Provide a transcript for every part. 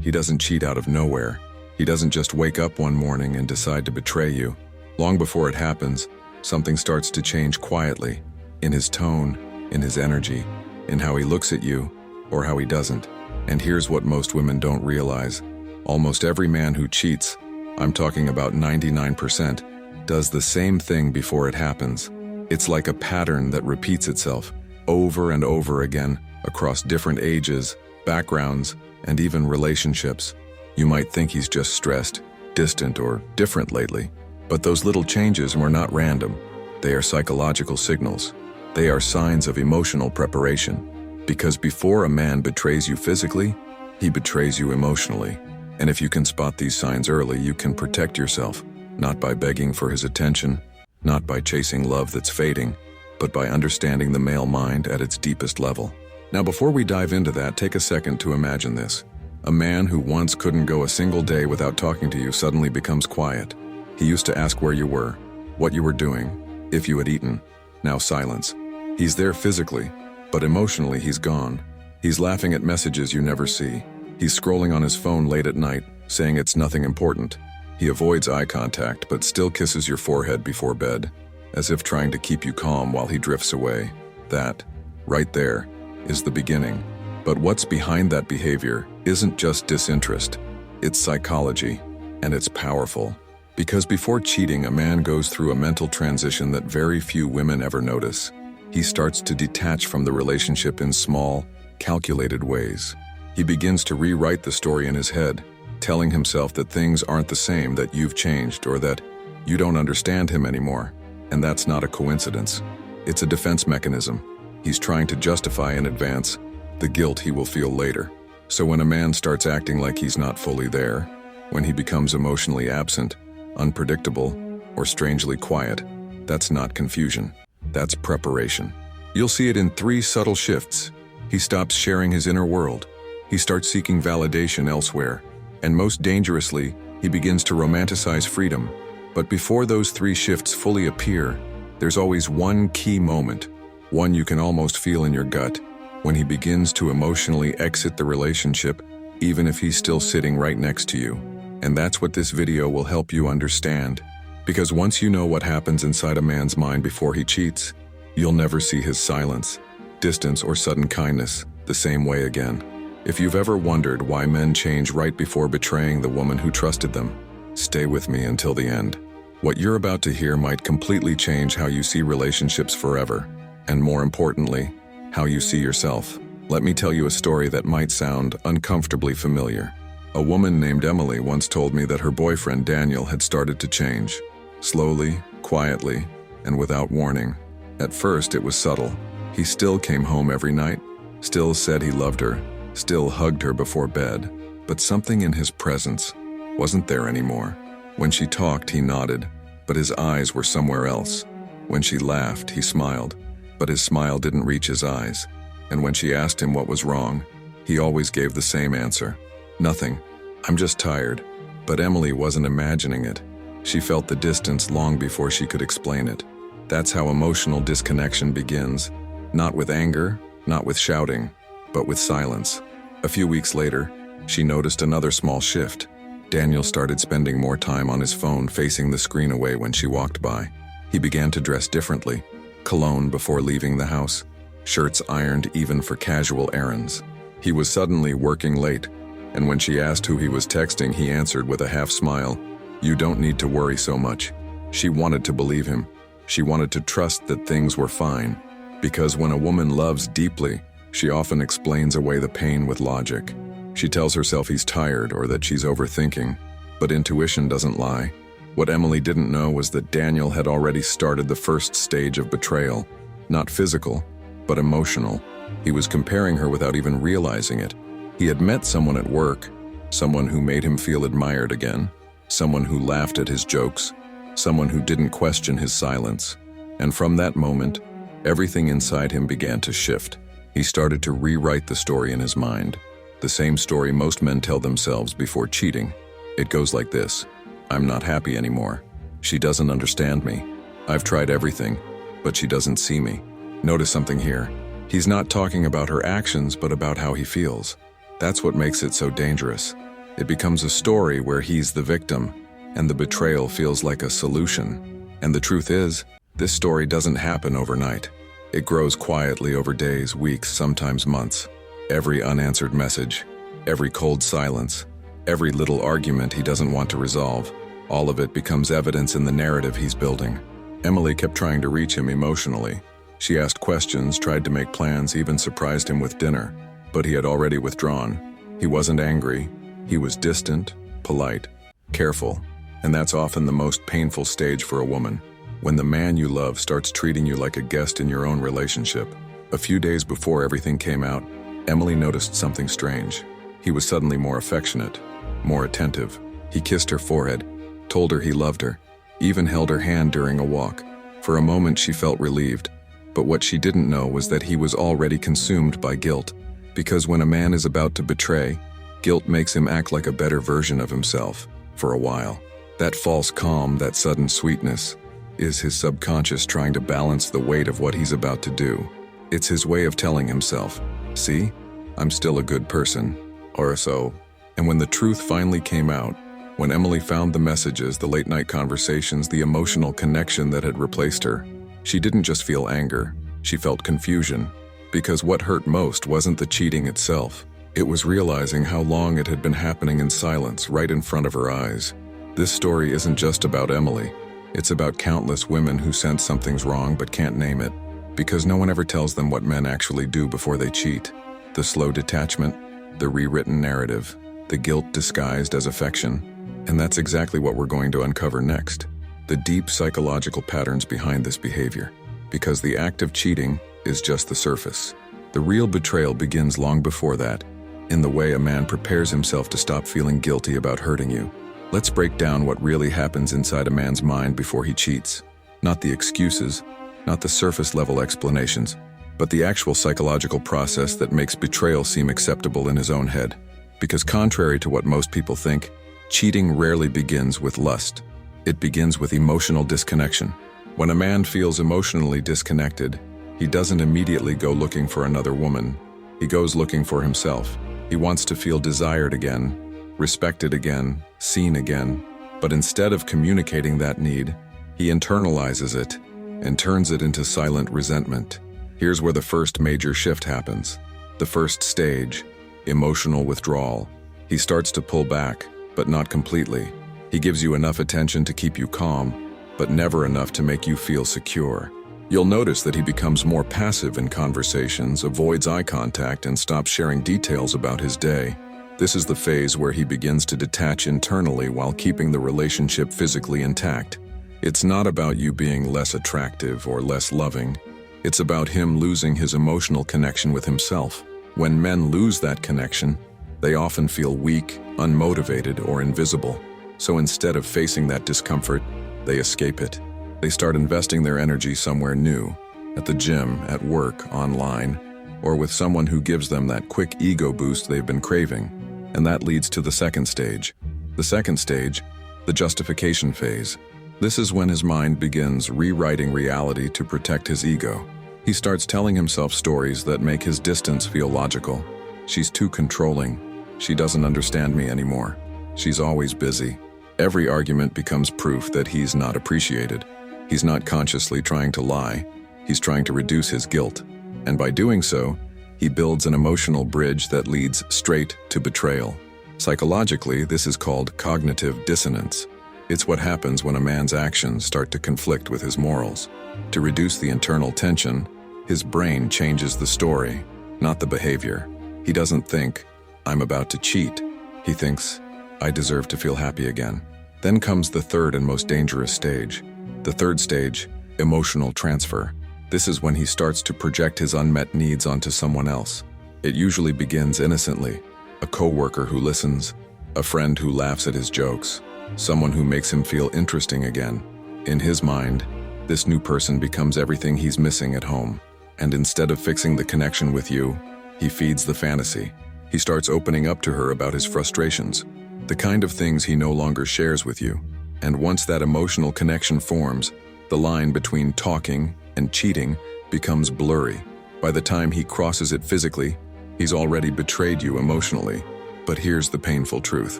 He doesn't cheat out of nowhere. He doesn't just wake up one morning and decide to betray you. Long before it happens, something starts to change quietly, in his tone, in his energy, in how he looks at you, or how he doesn't. And here's what most women don't realize. Almost every man who cheats, I'm talking about 99%, does the same thing before it happens. It's like a pattern that repeats itself over and over again across different ages, backgrounds, and even relationships. You might think he's just stressed, distant, or different lately, but those little changes were not random. They are psychological signals. They are signs of emotional preparation. Because before a man betrays you physically, he betrays you emotionally. And if you can spot these signs early, you can protect yourself, not by begging for his attention, not by chasing love that's fading, but by understanding the male mind at its deepest level. Now, before we dive into that, take a second to imagine this. A man who once couldn't go a single day without talking to you suddenly becomes quiet. He used to ask where you were, what you were doing, if you had eaten. Now silence. He's there physically, but emotionally he's gone. He's laughing at messages you never see. He's scrolling on his phone late at night, saying it's nothing important. He avoids eye contact, but still kisses your forehead before bed, as if trying to keep you calm while he drifts away. That, right there, is the beginning. But what's behind that behavior isn't just disinterest. It's psychology, and it's powerful. Because before cheating, a man goes through a mental transition that very few women ever notice. He starts to detach from the relationship in small, calculated ways. He begins to rewrite the story in his head, telling himself that things aren't the same, that you've changed, or that you don't understand him anymore. And that's not a coincidence. It's a defense mechanism. He's trying to justify in advance the guilt he will feel later. So when a man starts acting like he's not fully there, when he becomes emotionally absent, unpredictable, or strangely quiet, that's not confusion. That's preparation. You'll see it in 3 subtle shifts. He stops sharing his inner world. He starts seeking validation elsewhere. And most dangerously, he begins to romanticize freedom. But before those 3 shifts fully appear, there's always one key moment, one you can almost feel in your gut, when he begins to emotionally exit the relationship, even if he's still sitting right next to you. And that's what this video will help you understand. Because once you know what happens inside a man's mind before he cheats, you'll never see his silence, distance, or sudden kindness the same way again. If you've ever wondered why men change right before betraying the woman who trusted them, stay with me until the end. What you're about to hear might completely change how you see relationships forever, and more importantly, how you see yourself. Let me tell you a story that might sound uncomfortably familiar. A woman named Emily once told me that her boyfriend Daniel had started to change. Slowly, quietly, and without warning. At first it was subtle. He still came home every night, still said he loved her, still hugged her before bed, but something in his presence wasn't there anymore. When she talked, he nodded, but his eyes were somewhere else. When she laughed, he smiled, but his smile didn't reach his eyes. And when she asked him what was wrong, he always gave the same answer. Nothing. I'm just tired. But Emily wasn't imagining it. She felt the distance long before she could explain it. That's how emotional disconnection begins. Not with anger, not with shouting, but with silence. A few weeks later, she noticed another small shift. Daniel started spending more time on his phone, facing the screen away when she walked by. He began to dress differently. Cologne before leaving the house. Shirts ironed even for casual errands. He was suddenly working late, and when she asked who he was texting, he answered with a half smile, "You don't need to worry so much." She wanted to believe him. She wanted to trust that things were fine. Because when a woman loves deeply, she often explains away the pain with logic. She tells herself he's tired or that she's overthinking. But intuition doesn't lie. What Emily didn't know was that Daniel had already started the first stage of betrayal. Not physical, but emotional. He was comparing her without even realizing it. He had met someone at work, someone who made him feel admired again, someone who laughed at his jokes, someone who didn't question his silence. And from that moment, everything inside him began to shift. He started to rewrite the story in his mind. The same story most men tell themselves before cheating. It goes like this: I'm not happy anymore. She doesn't understand me. I've tried everything, but she doesn't see me. Notice something here. He's not talking about her actions, but about how he feels. That's what makes it so dangerous. It becomes a story where he's the victim, and the betrayal feels like a solution. And the truth is, this story doesn't happen overnight. It grows quietly over days, weeks, sometimes months. Every unanswered message, every cold silence, every little argument he doesn't want to resolve, all of it becomes evidence in the narrative he's building. Emily kept trying to reach him emotionally. She asked questions, tried to make plans, even surprised him with dinner. But he had already withdrawn. He wasn't angry. He was distant, polite, careful. And that's often the most painful stage for a woman, when the man you love starts treating you like a guest in your own relationship. A few days before everything came out, Emily noticed something strange. He was suddenly more affectionate, more attentive. He kissed her forehead, told her he loved her, even held her hand during a walk. For a moment she felt relieved, but what she didn't know was that he was already consumed by guilt. Because when a man is about to betray, guilt makes him act like a better version of himself, for a while. That false calm, that sudden sweetness, is his subconscious trying to balance the weight of what he's about to do. It's his way of telling himself, see, I'm still a good person, or so. And when the truth finally came out, when Emily found the messages, the late-night conversations, the emotional connection that had replaced her, she didn't just feel anger, she felt confusion. Because what hurt most wasn't the cheating itself. It was realizing how long it had been happening in silence, right in front of her eyes. This story isn't just about Emily. It's about countless women who sense something's wrong but can't name it, because no one ever tells them what men actually do before they cheat. The slow detachment, the rewritten narrative, the guilt disguised as affection. And that's exactly what we're going to uncover next. The deep psychological patterns behind this behavior. Because the act of cheating is just the surface. The real betrayal begins long before that, in the way a man prepares himself to stop feeling guilty about hurting you. Let's break down what really happens inside a man's mind before he cheats. Not the excuses, not the surface-level explanations, but the actual psychological process that makes betrayal seem acceptable in his own head. Because contrary to what most people think, cheating rarely begins with lust. It begins with emotional disconnection. When a man feels emotionally disconnected, he doesn't immediately go looking for another woman. He goes looking for himself. He wants to feel desired again, respected again, seen again. But instead of communicating that need, he internalizes it and turns it into silent resentment. Here's where the first major shift happens. The first stage, emotional withdrawal. He starts to pull back, but not completely. He gives you enough attention to keep you calm, but never enough to make you feel secure. You'll notice that he becomes more passive in conversations, avoids eye contact, and stops sharing details about his day. This is the phase where he begins to detach internally while keeping the relationship physically intact. It's not about you being less attractive or less loving. It's about him losing his emotional connection with himself. When men lose that connection, they often feel weak, unmotivated, or invisible. So instead of facing that discomfort, they escape it. They start investing their energy somewhere new, at the gym, at work, online, or with someone who gives them that quick ego boost they've been craving. And that leads to the second stage. The second stage, the justification phase. This is when his mind begins rewriting reality to protect his ego. He starts telling himself stories that make his distance feel logical. She's too controlling. She doesn't understand me anymore. She's always busy. Every argument becomes proof that he's not appreciated. He's not consciously trying to lie. He's trying to reduce his guilt. And by doing so, he builds an emotional bridge that leads straight to betrayal. Psychologically, this is called cognitive dissonance. It's what happens when a man's actions start to conflict with his morals. To reduce the internal tension, his brain changes the story, not the behavior. He doesn't think, I'm about to cheat. He thinks, I deserve to feel happy again. Then comes the third and most dangerous stage. The third stage, emotional transfer. This is when he starts to project his unmet needs onto someone else. It usually begins innocently. A coworker who listens, a friend who laughs at his jokes, someone who makes him feel interesting again. In his mind, this new person becomes everything he's missing at home. And instead of fixing the connection with you, he feeds the fantasy. He starts opening up to her about his frustrations, the kind of things he no longer shares with you. And once that emotional connection forms, the line between talking and cheating becomes blurry. By the time he crosses it physically, he's already betrayed you emotionally. But here's the painful truth.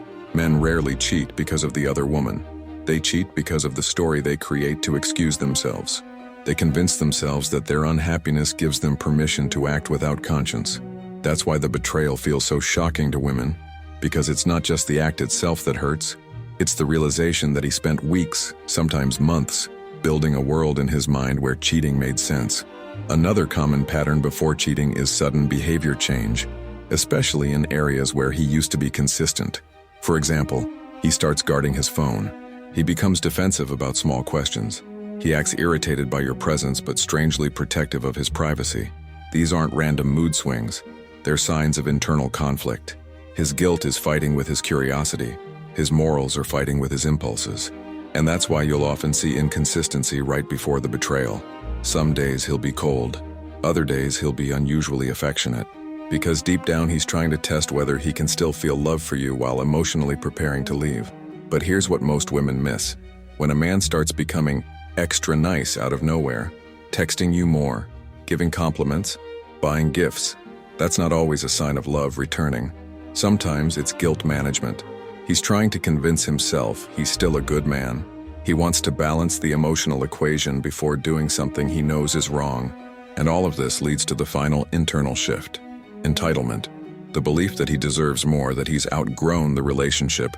Men rarely cheat because of the other woman. They cheat because of the story they create to excuse themselves. They convince themselves that their unhappiness gives them permission to act without conscience. That's why the betrayal feels so shocking to women, because it's not just the act itself that hurts, it's the realization that he spent weeks, sometimes months, building a world in his mind where cheating made sense. Another common pattern before cheating is sudden behavior change, especially in areas where he used to be consistent. For example, he starts guarding his phone. He becomes defensive about small questions. He acts irritated by your presence but strangely protective of his privacy. These aren't random mood swings. They're signs of internal conflict. His guilt is fighting with his curiosity. His morals are fighting with his impulses. And that's why you'll often see inconsistency right before the betrayal. Some days he'll be cold. Other days he'll be unusually affectionate. Because deep down he's trying to test whether he can still feel love for you while emotionally preparing to leave. But here's what most women miss. When a man starts becoming extra nice out of nowhere, texting you more, giving compliments, buying gifts, that's not always a sign of love returning. Sometimes it's guilt management. He's trying to convince himself he's still a good man. He wants to balance the emotional equation before doing something he knows is wrong. And all of this leads to the final internal shift. Entitlement. The belief that he deserves more, that he's outgrown the relationship,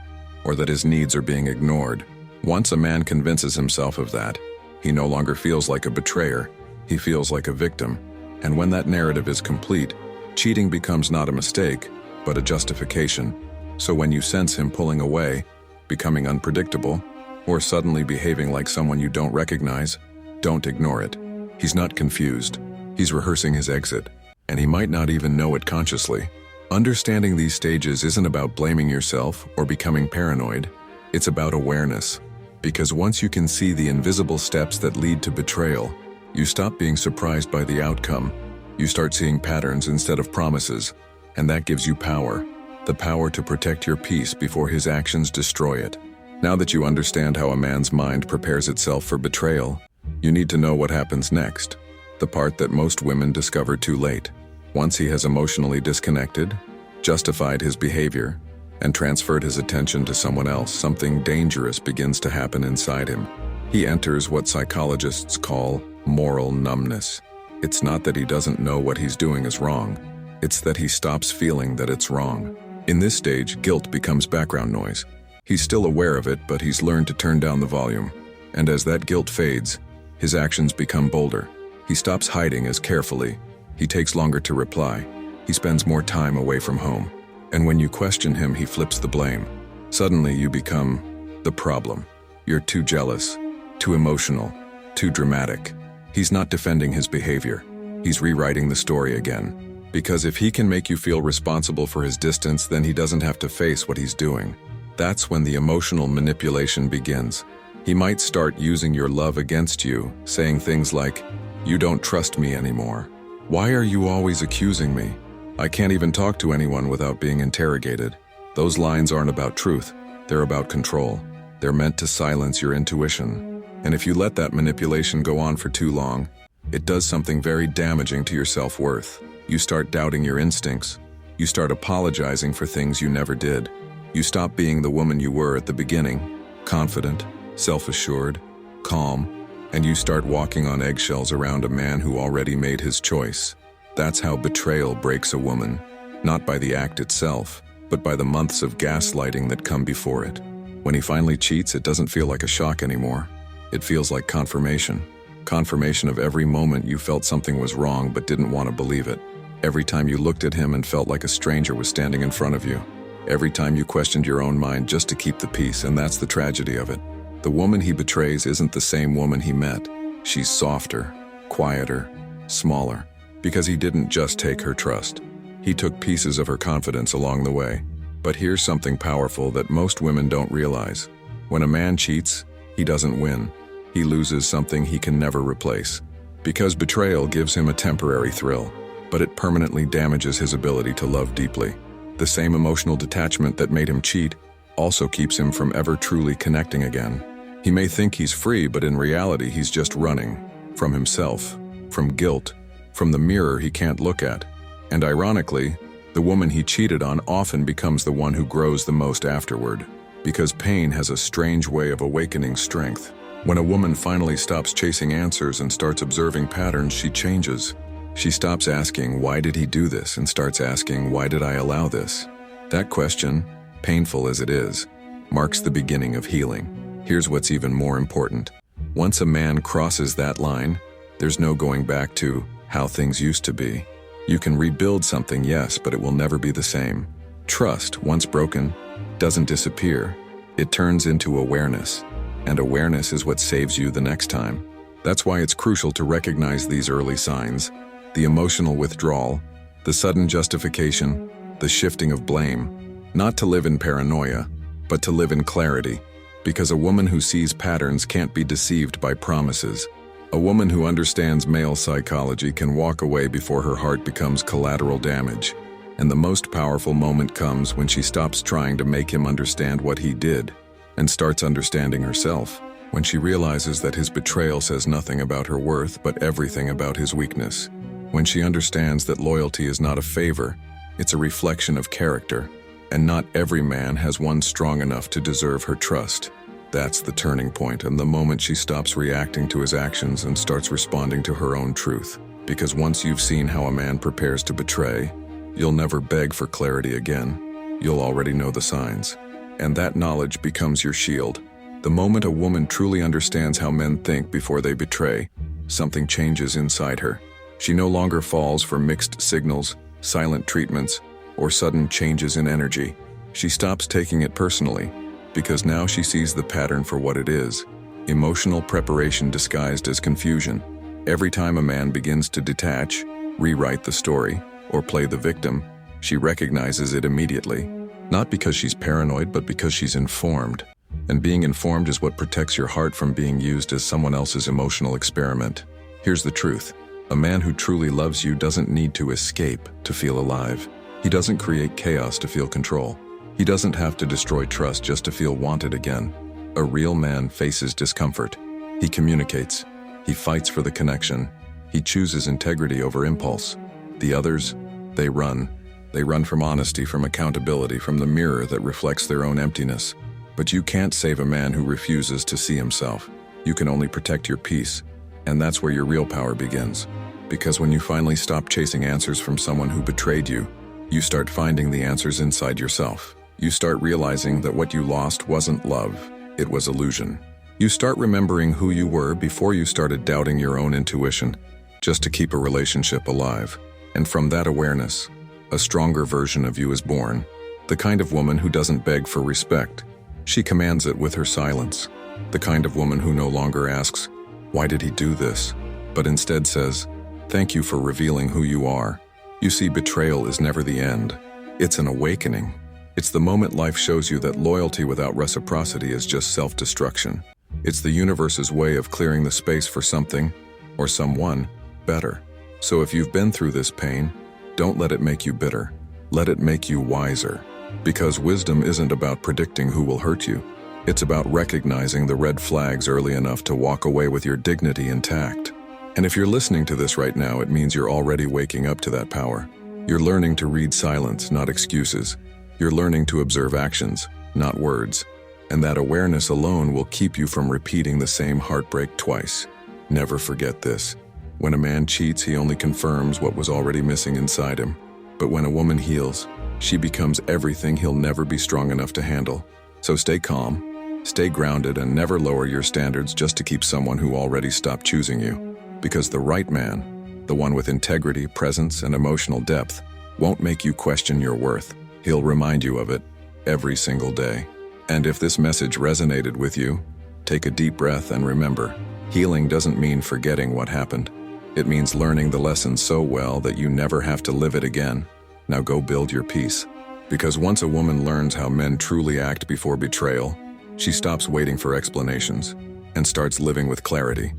or that his needs are being ignored. Once a man convinces himself of that, he no longer feels like a betrayer. He feels like a victim. And when that narrative is complete, cheating becomes not a mistake, but a justification. So when you sense him pulling away, becoming unpredictable, or suddenly behaving like someone you don't recognize, don't ignore it. He's not confused. He's rehearsing his exit, and he might not even know it consciously. Understanding these stages isn't about blaming yourself or becoming paranoid. It's about awareness. Because once you can see the invisible steps that lead to betrayal, you stop being surprised by the outcome. You start seeing patterns instead of promises, and that gives you power. The power to protect your peace before his actions destroy it. Now that you understand how a man's mind prepares itself for betrayal, you need to know what happens next. The part that most women discover too late. Once he has emotionally disconnected, justified his behavior, and transferred his attention to someone else, something dangerous begins to happen inside him. He enters what psychologists call moral numbness. It's not that he doesn't know what he's doing is wrong. It's that he stops feeling that it's wrong. In this stage, guilt becomes background noise. He's still aware of it, but he's learned to turn down the volume. And as that guilt fades, his actions become bolder. He stops hiding as carefully. He takes longer to reply. He spends more time away from home. And when you question him, he flips the blame. Suddenly you become the problem. You're too jealous, too emotional, too dramatic. He's not defending his behavior. He's rewriting the story again. Because if he can make you feel responsible for his distance, then he doesn't have to face what he's doing. That's when the emotional manipulation begins. He might start using your love against you, saying things like, "You don't trust me anymore. Why are you always accusing me? I can't even talk to anyone without being interrogated." Those lines aren't about truth. They're about control. They're meant to silence your intuition. And if you let that manipulation go on for too long, it does something very damaging to your self-worth. You start doubting your instincts. You start apologizing for things you never did. You stop being the woman you were at the beginning, confident, self-assured, calm, and you start walking on eggshells around a man who already made his choice. That's how betrayal breaks a woman, not by the act itself, but by the months of gaslighting that come before it. When he finally cheats, it doesn't feel like a shock anymore. It feels like confirmation. Confirmation of every moment you felt something was wrong but didn't want to believe it. Every time you looked at him and felt like a stranger was standing in front of you. Every time you questioned your own mind just to keep the peace, and that's the tragedy of it. The woman he betrays isn't the same woman he met. She's softer, quieter, smaller, because he didn't just take her trust. He took pieces of her confidence along the way. But here's something powerful that most women don't realize. When a man cheats, he doesn't win. He loses something he can never replace. Because betrayal gives him a temporary thrill, but it permanently damages his ability to love deeply. The same emotional detachment that made him cheat also keeps him from ever truly connecting again. He may think he's free, but in reality he's just running from himself, from guilt, from the mirror he can't look at. And ironically, The woman he cheated on often becomes the one who grows the most afterward, because pain has a strange way of awakening strength. When a woman finally stops chasing answers and starts observing patterns, she changes. She stops asking, "Why did he do this?" and starts asking, "Why did I allow this?" That question, painful as it is, marks the beginning of healing. Here's what's even more important. Once a man crosses that line, there's no going back to how things used to be. You can rebuild something, yes, but it will never be the same. Trust, once broken, doesn't disappear. It turns into awareness, and awareness is what saves you the next time. That's why it's crucial to recognize these early signs: the emotional withdrawal, the sudden justification, the shifting of blame. Not to live in paranoia, but to live in clarity. Because a woman who sees patterns can't be deceived by promises. A woman who understands male psychology can walk away before her heart becomes collateral damage. And the most powerful moment comes when she stops trying to make him understand what he did and starts understanding herself. When she realizes that his betrayal says nothing about her worth but everything about his weakness. When she understands that loyalty is not a favor, it's a reflection of character, and not every man has one strong enough to deserve her trust. That's the turning point, and the moment she stops reacting to his actions and starts responding to her own truth. Because once you've seen how a man prepares to betray, you'll never beg for clarity again. You'll already know the signs. And that knowledge becomes your shield. The moment a woman truly understands how men think before they betray, something changes inside her. She no longer falls for mixed signals, silent treatments, or sudden changes in energy. She stops taking it personally, because now she sees the pattern for what it is: emotional preparation disguised as confusion. Every time a man begins to detach, rewrite the story, or play the victim, she recognizes it immediately. Not because she's paranoid, but because she's informed. And being informed is what protects your heart from being used as someone else's emotional experiment. Here's the truth. A man who truly loves you doesn't need to escape to feel alive. He doesn't create chaos to feel control. He doesn't have to destroy trust just to feel wanted again. A real man faces discomfort. He communicates. He fights for the connection. He chooses integrity over impulse. The others, they run. They run from honesty, from accountability, from the mirror that reflects their own emptiness. But you can't save a man who refuses to see himself. You can only protect your peace. And that's where your real power begins. Because when you finally stop chasing answers from someone who betrayed you, you start finding the answers inside yourself. You start realizing that what you lost wasn't love, it was illusion. You start remembering who you were before you started doubting your own intuition, just to keep a relationship alive. And from that awareness, a stronger version of you is born. The kind of woman who doesn't beg for respect. She commands it with her silence. The kind of woman who no longer asks, "Why did he do this?" but instead says, "Thank you for revealing who you are." You see, betrayal is never the end. It's an awakening. It's the moment life shows you that loyalty without reciprocity is just self-destruction. It's the universe's way of clearing the space for something, or someone, better. So if you've been through this pain, don't let it make you bitter. Let it make you wiser. Because wisdom isn't about predicting who will hurt you. It's about recognizing the red flags early enough to walk away with your dignity intact. And if you're listening to this right now, it means you're already waking up to that power. You're learning to read silence, not excuses. You're learning to observe actions, not words. And that awareness alone will keep you from repeating the same heartbreak twice. Never forget this. When a man cheats, he only confirms what was already missing inside him. But when a woman heals, she becomes everything he'll never be strong enough to handle. So stay calm, stay grounded, and never lower your standards just to keep someone who already stopped choosing you. Because the right man, the one with integrity, presence, and emotional depth, won't make you question your worth. He'll remind you of it every single day. And if this message resonated with you, take a deep breath and remember, healing doesn't mean forgetting what happened. It means learning the lesson so well that you never have to live it again. Now go build your peace. Because once a woman learns how men truly act before betrayal, she stops waiting for explanations and starts living with clarity.